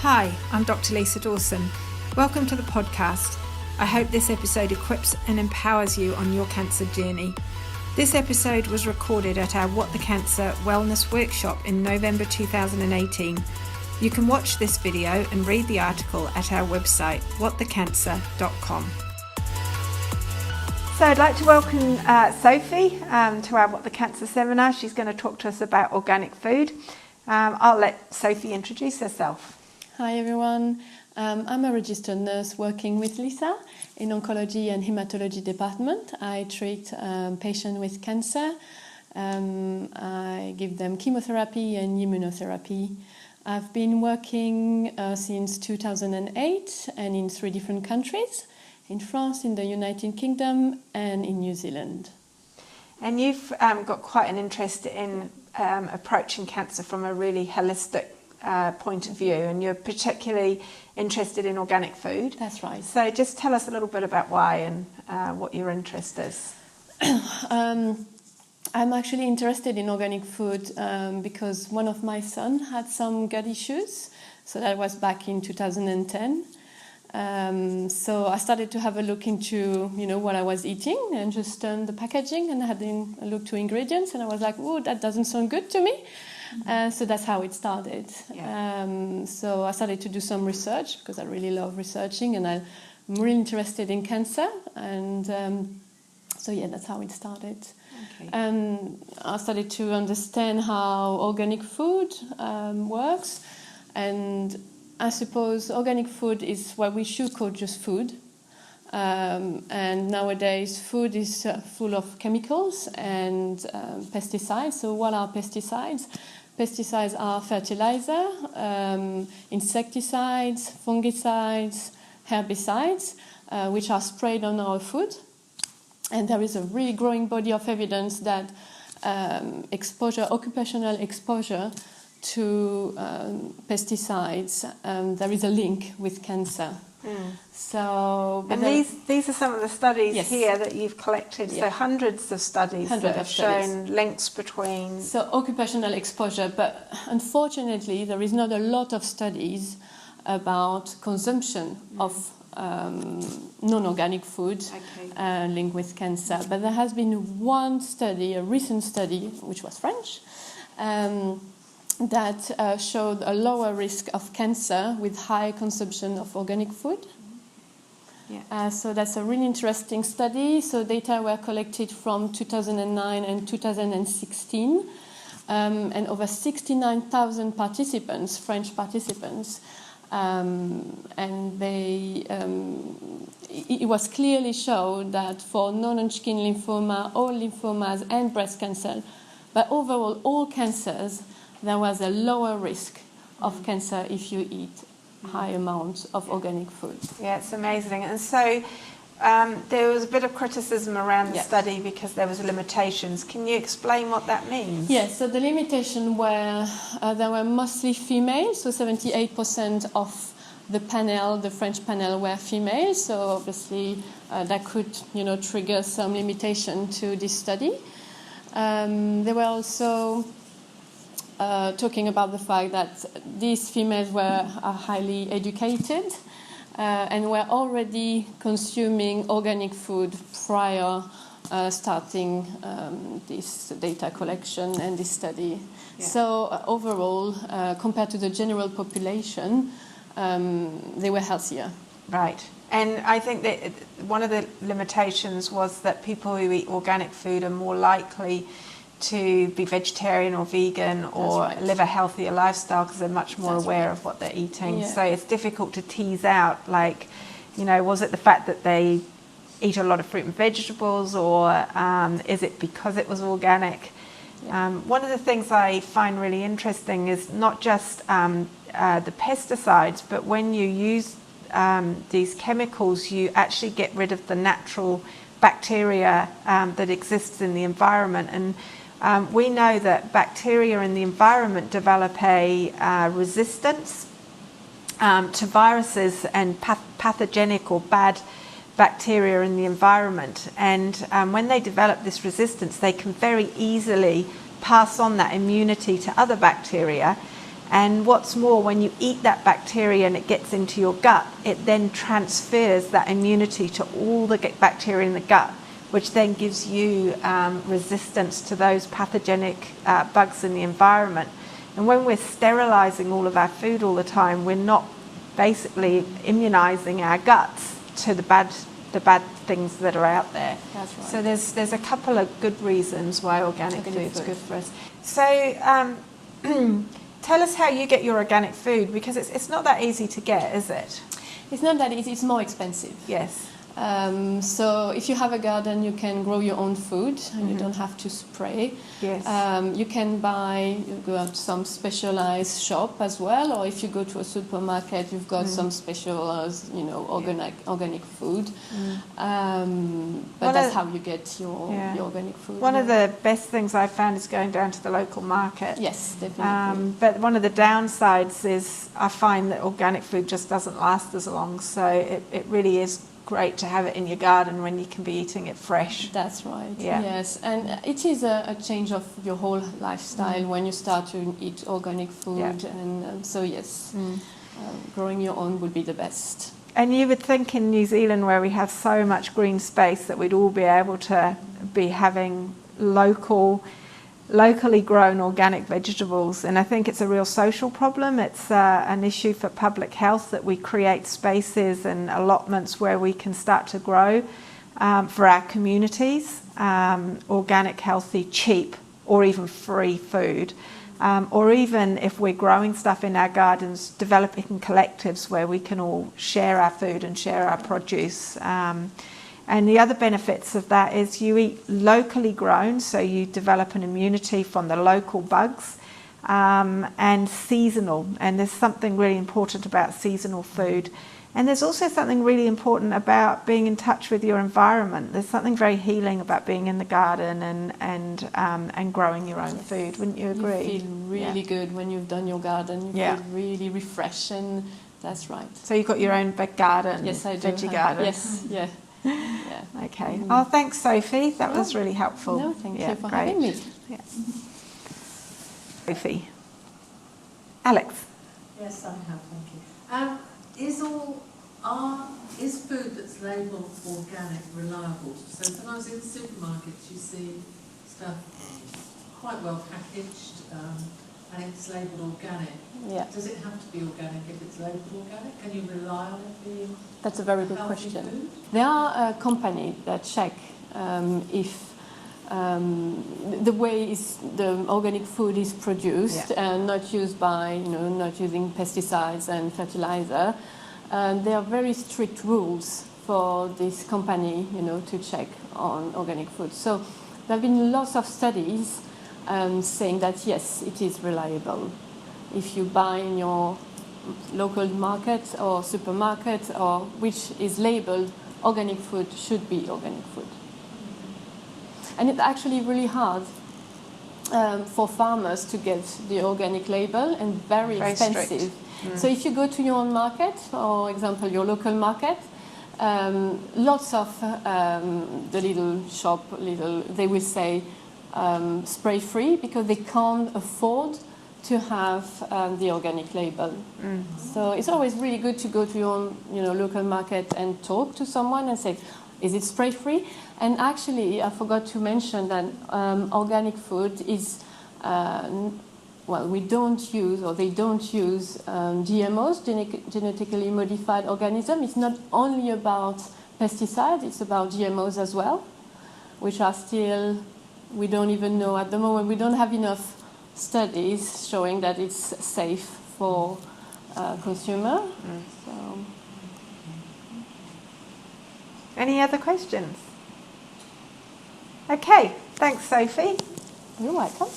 Hi, I'm Dr. Lisa Dawson. Welcome to the podcast. I hope this episode equips and empowers you on your cancer journey. This episode was recorded at our What the Cancer Wellness Workshop in November 2018. You can watch this video and read the article at our website, whatthecancer.com. So I'd like to welcome Sophie to our What the Cancer seminar. She's going to talk to us about organic food. I'll let Sophie introduce herself. Hi everyone, I'm a registered nurse working with Lisa in oncology and hematology department. I treat patients with cancer. I give them chemotherapy and immunotherapy. I've been working since 2008 and in 3 different countries, in France, in the United Kingdom and in New Zealand. And you've got quite an interest in approaching cancer from a really holistic point of view, and you're particularly interested in organic food. That's right. So just tell us a little bit about why and what your interest is. I'm actually interested in organic food because one of my sons had some gut issues. So that was back in 2010. So I started to have a look into, what I was eating and just turned the packaging and had a look to ingredients, and I was like, oh, that doesn't sound good to me. So that's how it started. Yeah. So I started to do some research because I really love researching and I'm really interested in cancer. And that's how it started. Okay. I started to understand how organic food works. And I suppose organic food is what we should call just food. And nowadays food is full of chemicals and pesticides. So what are pesticides? Pesticides are fertilizer, insecticides, fungicides, herbicides, which are sprayed on our food. And there is a really growing body of evidence that occupational exposure to pesticides, there is a link with cancer. So, and these are some of the studies here that you've collected. Yeah. So hundreds of studies that have shown links between. So occupational exposure, but unfortunately there is not a lot of studies about consumption of non-organic food linked with cancer. But there has been one study, a recent study, which was French, that showed a lower risk of cancer with high consumption of organic food. Yeah. So that's a really interesting study. So data were collected from 2009 and 2016, and over 69,000 participants, French participants, and they it was clearly shown that for non-Hodgkin lymphoma, all lymphomas and breast cancer, but overall all cancers, there was a lower risk of cancer if you eat high amounts of organic food. Yeah, it's amazing. And so there was a bit of criticism around the study because there was limitations. Can you explain what that means? Yes, so the limitation were, there were mostly female, so 78% of the panel, the French panel, were female. So obviously that could, trigger some limitation to this study. There were also talking about the fact that these females were highly educated and were already consuming organic food prior starting this data collection and this study. Yeah. So overall, compared to the general population, they were healthier. Right. And I think that one of the limitations was that people who eat organic food are more likely to be vegetarian or vegan or live a healthier lifestyle because they're much more aware of what they're eating. Yeah. So it's difficult to tease out, was it the fact that they eat a lot of fruit and vegetables, or is it because it was organic? Yeah. One of the things I find really interesting is not just the pesticides, but when you use these chemicals, you actually get rid of the natural bacteria that exists in the environment. And we know that bacteria in the environment develop a resistance to viruses and pathogenic or bad bacteria in the environment. And when they develop this resistance, they can very easily pass on that immunity to other bacteria. And what's more, when you eat that bacteria and it gets into your gut, it then transfers that immunity to all the bacteria in the gut, which then gives you resistance to those pathogenic bugs in the environment. And when we're sterilizing all of our food all the time, we're not basically immunizing our guts to the bad things that are out there. That's right. So there's a couple of good reasons why organic food's good for us. So tell us how you get your organic food, because it's not that easy to get, is it? It's not that easy, it's more expensive. Yes. So if you have a garden, you can grow your own food and you don't have to spray. Yes. You can go to some specialized shop as well, or if you go to a supermarket, you've got some specialized, organic food. But that's how you get your organic food. One of the best things I've found is going down to the local market. Yes, definitely. But one of the downsides is I find that organic food just doesn't last as long. So it really is great to have it in your garden when you can be eating it fresh. That's right. Yeah. Yes, and it is a change of your whole lifestyle when you start to eat organic food, and so yes, growing your own would be the best. And you would think in New Zealand, where we have so much green space, that we'd all be able to be having locally grown organic vegetables, and I think it's a real social problem. It's an issue for public health that we create spaces and allotments where we can start to grow for our communities organic, healthy, cheap, or even free food. Or even if we're growing stuff in our gardens, developing collectives where we can all share our food and share our produce. And the other benefits of that is you eat locally grown, so you develop an immunity from the local bugs, and seasonal. And there's something really important about seasonal food. And there's also something really important about being in touch with your environment. There's something very healing about being in the garden and growing your own food. Wouldn't you agree? You feel really good when you've done your garden. You feel really refreshed, and that's right. So you've got your own big garden? Yes, I do. Veggie garden? Yes, yeah. Okay. Oh, thanks, Sophie. That was really helpful. No, thank you for having me. Yeah. Sophie. Alex. Yes, I have, thank you. Is food that's labelled organic reliable? So when I was in the supermarkets, you see stuff quite well packaged, and it's labelled organic. Yeah. Does it have to be organic if it's labelled organic? Can you rely on it being That's a very good healthy question. food? There are companies that check if the way the organic food is produced and not used by, not using pesticides and fertilizer. There are very strict rules for this company, to check on organic food. So there have been lots of studies saying that yes, it is reliable. If you buy in your local market or supermarket, or which is labeled organic food, should be organic food. And it's actually really hard for farmers to get the organic label, and very expensive. So if you go to your own market, for example, your local market, lots of the little shop, they will say spray-free, because they can't afford to have the organic label. So it's always really good to go to your own, local market and talk to someone and say, is it spray-free? And actually, I forgot to mention that organic food is, they don't use GMOs, genetically modified organisms. It's not only about pesticides, it's about GMOs as well, which are still, we don't even know at the moment, we don't have enough studies showing that it's safe for consumer. So. Any other questions? Okay, thanks, Sophie. You're welcome.